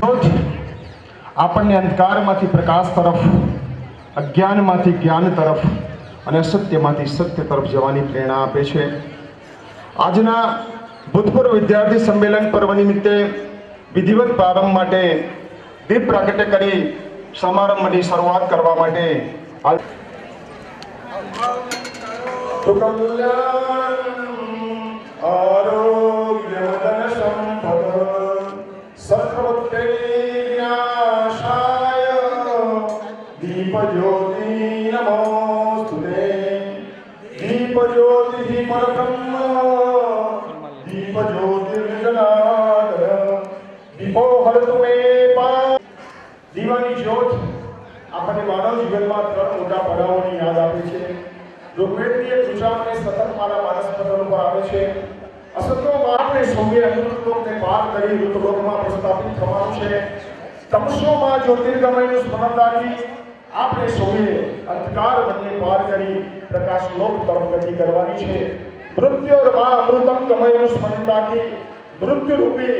આપણને અંધકારમાંથી પ્રકાશ તરફ, અજ્ઞાનમાંથી જ્ઞાન તરફ અને અસત્યમાંથી સત્ય તરફ જવાની પ્રેરણા આપે છે. આજના ભૂતપૂર્વ વિદ્યાર્થી સંમેલન પર્વ નિમિત્તે વિધિવત પ્રારંભ માટે દીપ પ્રાગટ્ય કરી સમારંભની શરૂઆત કરવા માટે ज्योति नमोस्तुते. दीप ज्योति परब्रह्म, दीप ज्योति विजनाद, दीपो हरतु मे पा. દીવાની જ્યોત આપણને માનવ જીવનમાં ત્રણ મોટા પડાવોની યાદ આપે છે. ઋગ્વેદની એક સૂચનાને સતત મારા માનસ પટલ ઉપર આવે છે. અસત્યોમાં આપણે સૌએ અમૃતલોકને પાર કરી ઋતુલોકમાં પ્રસ્થાપિત થવાનું છે. તમસોમાં જ્યોતિર્ગમયનું સ્મરણ રાખી આપણે સૌએ અંધકાર વનને પાર કરી પ્રકાશ લોક તરફ ગતિ કરવાની છે. મૃત્યુર્મા અમૃતમ ગમયનું સ્મરણ રાખી મૃત્યુ રૂપે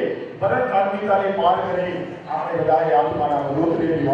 ભરત આત્મિકાને પાર કરી આપણે બધાએ આત્માના મૃત્યુની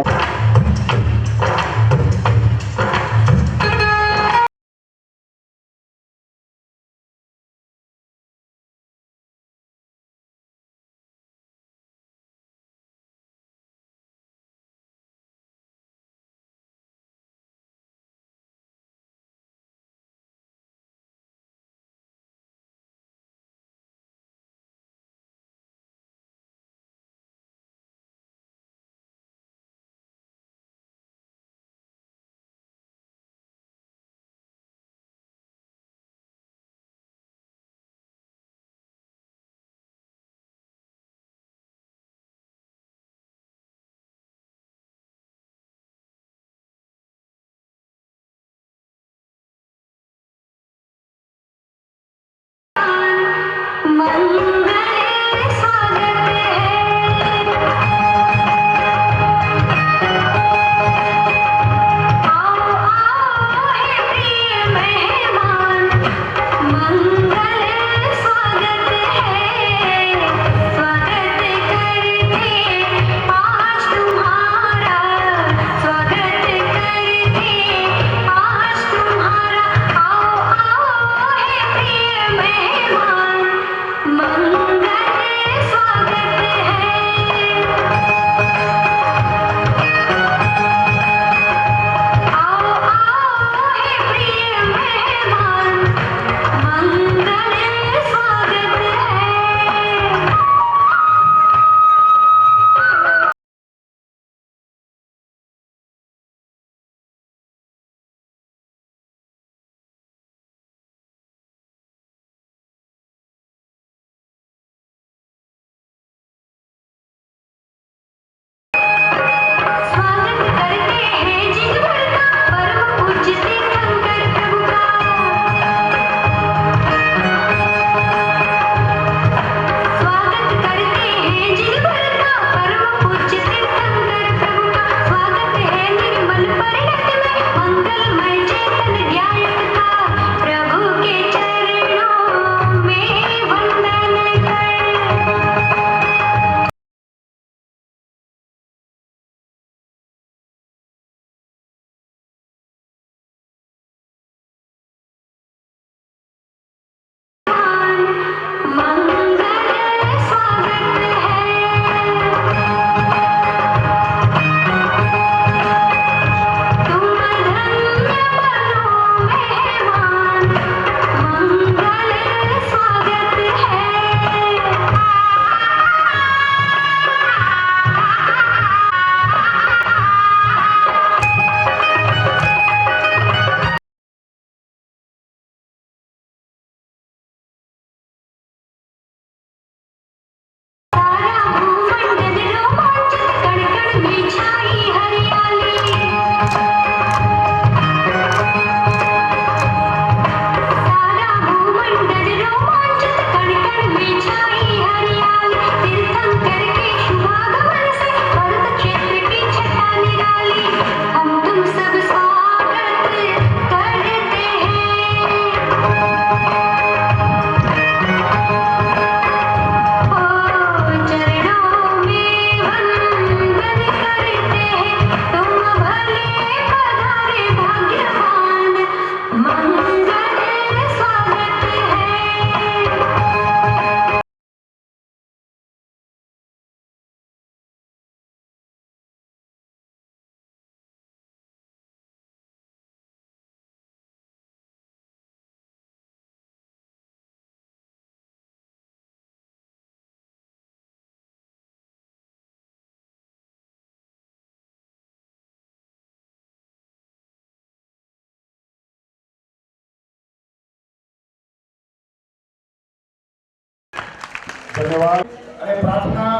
ધન્યવાદ. અને પ્રાર્થના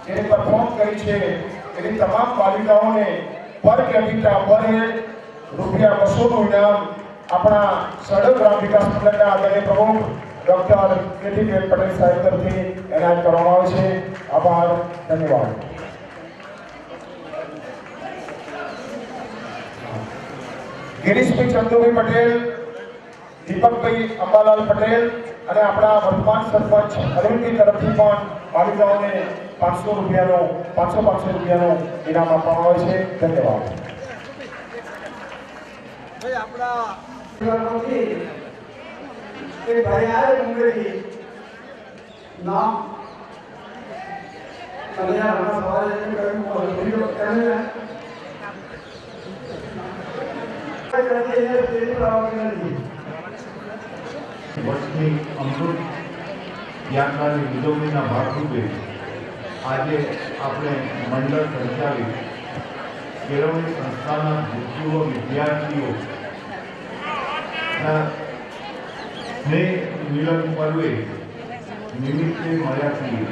જેને પરફોર્મ કરી છે એની તમામ બાલિકાઓને પર કેપિટા પર હેડ ₹200નું ઇનામ આપણા સડક ગ્રામ વિકાસ મંડળના આદરણીય પ્રમુખ ડોક્ટર કેટીબેન પટેલ સાહેબ તરફથી એનાયત કરવામાં આવે છે. આભાર. ધન્યવાદ. ગિરીશભાઈ ચંદુભાઈ પટેલ, દીપકભાઈ અંબાલાલ પટેલ અને આપણા વર્તમાન સરપંચ અરવિંદભાઈ તરફથી પણ બાલિકાઓને ₹500 ઇનામ આપવામાં આવે છે. ધન્યવાદ. એક ભાઈ આવે મુંબઈથી નામ અને હમણાં સવારે વર્ષની અમૃત યાત્રાની ઉજવણીના ભાગરૂપે આજે આપણે મંડળ સંચાલિત કેળવણી સંસ્થાના ભૂતપૂર્વ વિદ્યાર્થીઓ સ્નેહ મિલન પર્વે નિમિત્તે મળ્યા છીએ.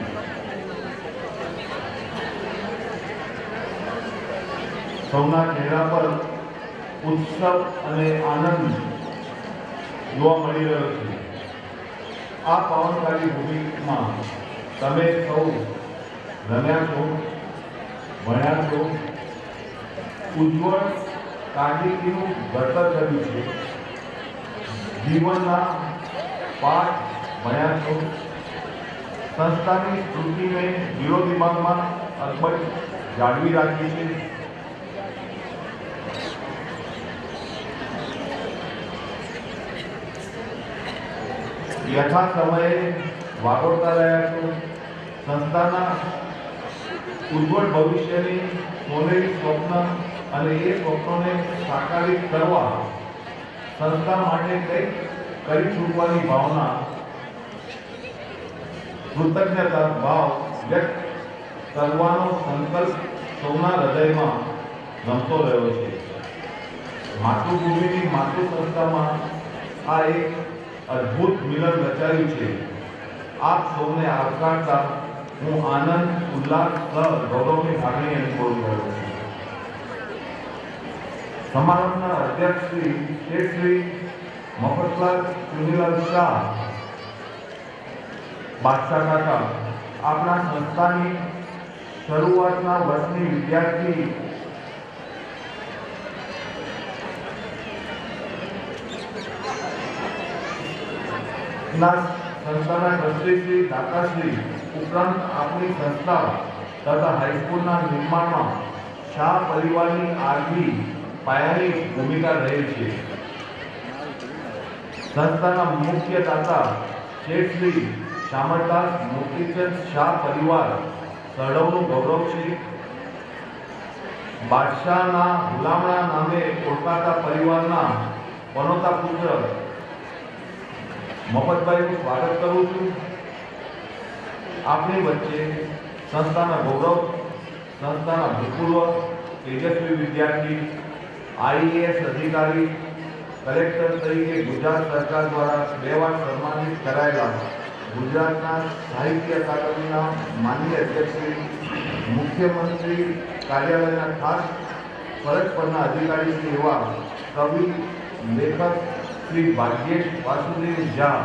સૌના ચહેરા પર ઉત્સવ અને આનંદ જોવા મળી રહ્યો છે. આ પાવનકારી ભૂમિમાં તમે સૌ રમ્યા છો, ભણ્યા છો, ઉજ્જવળ કારકિર્દીનું ઘડતર કર્યું છે, જીવનના પાઠ ભણ્યા છો, સંસ્થાની સ્મૃતિને દિલો દિમાગમાં અર્પણ જાળવી રાખી છે. યથા સમયે વાગોળતા રહ્યા છો. સંસ્થાના ઉજ્જવળ ભવિષ્યની સોનેરી સ્વપ્ન અને એ સ્વપ્નોને સાકારિત કરવા સંસ્થા માટે કંઈક કરી છૂટવાની ભાવના, કૃતજ્ઞતા ભાવ વ્યક્ત કરવાનો સંકલ્પ સૌના હૃદયમાં રમતો રહ્યો છે. માતૃભૂમિની માતૃ સંસ્થામાં આ એક અદ્ભુત મિલન રચાયું છે. આપ સૌને આવકારતા હું આનંદ, ઉલ્લાસ, ગૌરવની લાગણી અનુભવી રહ્યો છું. સમારંભના અધ્યક્ષ શ્રી મફતલાલ ચુનીલાલ શાહ બાદશાહ કાકા આપણા સંસ્થાની શરૂઆતના વર્ષની વિદ્યાર્થી સંસ્થાના ટ્રસ્ટી શ્રી દાતાશ્રી ઉપરાંત આપણી સંસ્થા તથા હાઈસ્કૂલના નિર્માણમાં શાહ પરિવારની આગવી પાયાની ભૂમિકા રહેલ છે. સંસ્થાના મુખ્ય દાતા શેઠ શ્રી શામળદાસ મૂર્તિચંદ શાહ પરિવાર સડવનું ગૌરવ છે. બાદશાહના ગુલામણા નામે ઓળખાતા પરિવારના પનોતા પુત્ર મફતભાઈનું સ્વાગત કરું છું. આપણી વચ્ચે સંસ્થાના ગૌરવ, સંસ્થાના ભૂતપૂર્વ તેજસ્વી વિદ્યાર્થી, IAS અધિકારી, કલેક્ટર તરીકે ગુજરાત સરકાર દ્વારા 2 વાર સન્માનિત કરાયેલા ગુજરાતના સાહિત્ય અકાદમીના માનનીય અધ્યક્ષ, મુખ્યમંત્રી કાર્યાલયના ખાસ ફરજ પરના અધિકારી શ્રી એવા કવિ લેખક શ્રી ભાગ્યેશ વાસુદેવ ઝા,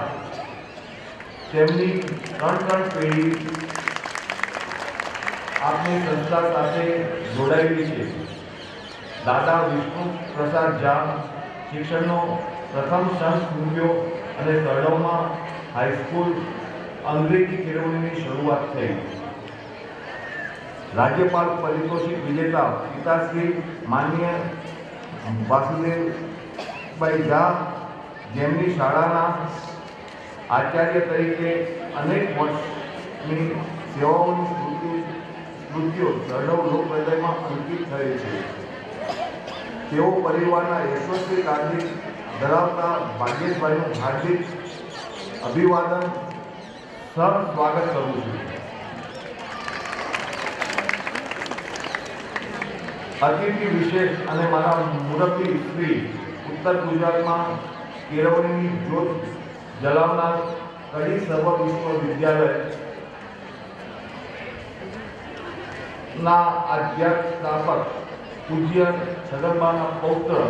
તેમની 3 પેઢી આપની સંસ્થા સાથે જોડાયેલી છે. દાદા વિષ્ણુ પ્રસાદ ઝા શિક્ષણનો પ્રથમ સંઘ મૂક્યો અને સડવમાં હાઈસ્કૂલ અંગ્રેજી કેળવણીની શરૂઆત થઈ. રાજ્યપાલ પારિતોષિક વિજેતા પિતાશ્રી માનનીય વાસુદેવભાઈ ઝા, જેમની શાળાના આચાર્ય તરીકે અનેક વર્ષની સેવાઓની સ્મૃતિઓ સડવ લોકહૃદયમાં અંકિત થયેલ છે. તેઓ પરિવારના યશસ્વી કારકિર્દી ધરાવતા ભાગ્યેશભાઈનું હાર્દિક અભિવાદન સ્વાગત કરું છું. અતિથિ વિશેષ અને મારા મુરબ્બી શ્રી ઉત્તર ગુજરાતમાં કેળવણીની જ્યોત જલાવનાર કડી સર્વ વિશ્વવિદ્યાલય ના આધ્યાત્મિક સ્થાપક પૂજ્ય છગનબાના પૌત્ર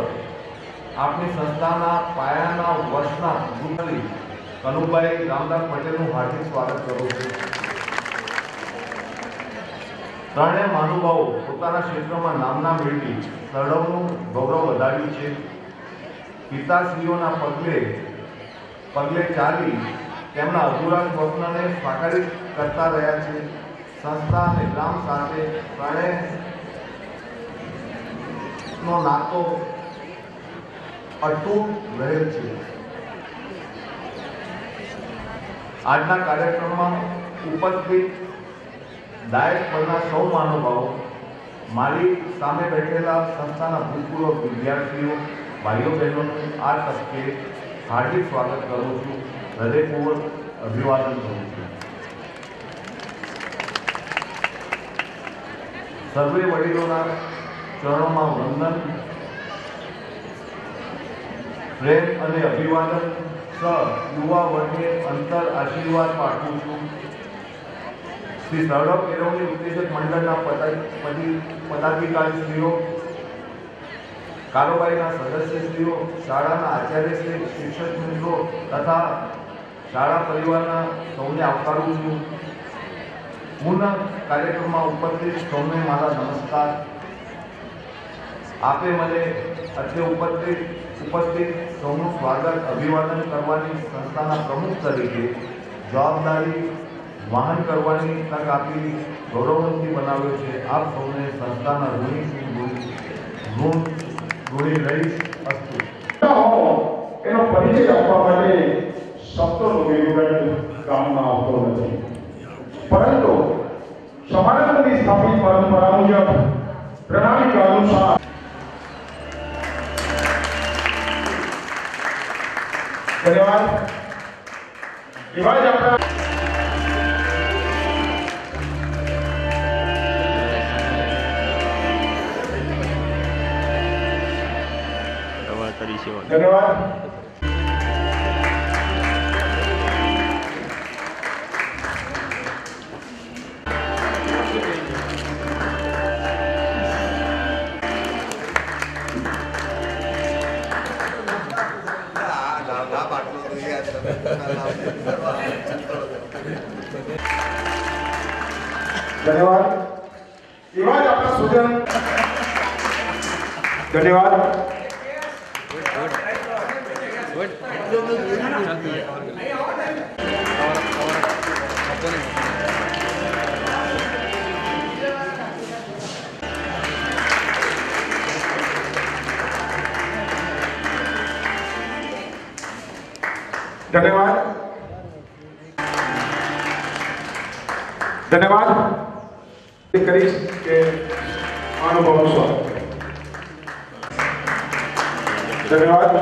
આપની સંસ્થાના પાયાના વર્ષના ગુરુજી કનુભાઈ રામદાસ પટેલનું હાર્દિક સ્વાગત કરું છું. ત્રણેય મહાનુભાવો પોતાના ક્ષેત્રમાં નામના મેળવી સરડવનું ગૌરવ વધાર્યું છે. પિતાશ્રીઓના પગલે ચાલી તેમના અધૂરા સ્વપ્નને સાકારિત કરતા રહ્યા છે. સંસ્થા અને ગ્રામ સાથે ત્રણેયનો નાતો અતૂટ રહેલ છે. આજના કાર્યક્રમમાં ઉપસ્થિત દાયક પરના સૌ મહાનુભાવો, મારી સામે બેઠેલા સંસ્થાના ભૂતપૂર્વ વિદ્યાર્થીઓ, ભાઈઓ બહેનોનું આ તકે હાર્દિક સ્વાગત કરું છું, હૃદયપૂર્વક અભિવાદન કરું છું. સર્વે વડીલોના ચરણોમાં વંદન, પ્રેમ અને અભિવાદન યુવા વર્ગને અંતર આશીર્વાદ પાઠવું છું. શ્રી સરડવ કેળવણી ઉત્તેજક મંડળના પદાધિકારીશ્રીઓ, કારોબારીના સદસ્યશ્રીઓ, શાળાના આચાર્યશ્રી, શિક્ષક મિત્રો તથા શાળા પરિવારના સૌને આવકારું છું. પુનઃ કાર્યક્રમમાં ઉપસ્થિત સૌને મારા નમસ્કાર. આપે મને અત્રે ઉપસ્થિત સૌનું સ્વાગત અભિવાદન કરવાની સંસ્થાના પ્રમુખ તરીકે જવાબદારી વહન કરવાની તક આપી ગૌરવવંતી બનાવ્યો છે. આપ સૌને સંસ્થાના ઋણી રહીશ. અસ્તુ. એનો પરિચય આપવા માટે શબ્દોનો વિવેક કામમાં આવતો નથી, પરંતુ સમાનંદની સ્થાપિત પરંપરા મુજબ પ્રણાલિકા અનુસાર ધન્યવાદ. એવા જ આપણા ધન્યવાદ. ધન્યવાદ. એવા જ આપણા સુજન. ધન્યવાદ. ધન્યવાદ. ધન્યવાદ. કરીશ કે અનુભવનું સ્વાગત. ધન્યવાદ.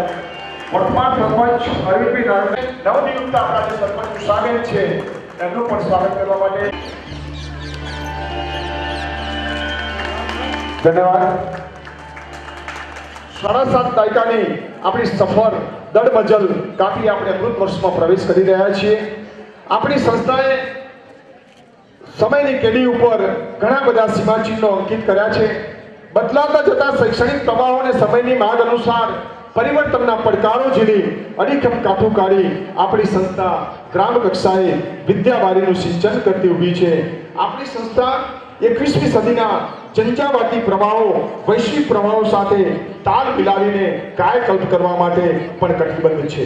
વર્તમાન સરપંચ અરવિંદભાઈ નારાયણ નવનિયુક્ત આપણા જે સરપંચ સામેલ છે એમનું પણ સ્વાગત કરવા માટે ધન્યવાદ. 7.5 દાયકાની આપણી સફર દડમજલ કાપી આપણે અમૃત વર્ષમાં પ્રવેશ કરી રહ્યા છીએ. આપણી સંસ્થાએ સમયની કેડી ઉપર ઘણા બધા સીમાચિહ્નો અંકિત કર્યા છે. બદલાતા જતા શૈક્ષણિક પ્રવાહો અને સમયની માંગ અનુસાર પરિવર્તનના પડકારો ઝીલી અડીખમ કાઠું કાઢી આપણી સંસ્થા ગ્રામ કક્ષાએ વિદ્યાવારીનું સિંચન કરતી ઊભી છે. આપણી સંસ્થા 21મી સદીના જંજાવાતી પ્રવાહો, વૈશ્વિક પ્રવાહો સાથે તાલ મિલાવીને કાયકલ્પ કરવા માટે પણ કટિબદ્ધ છે.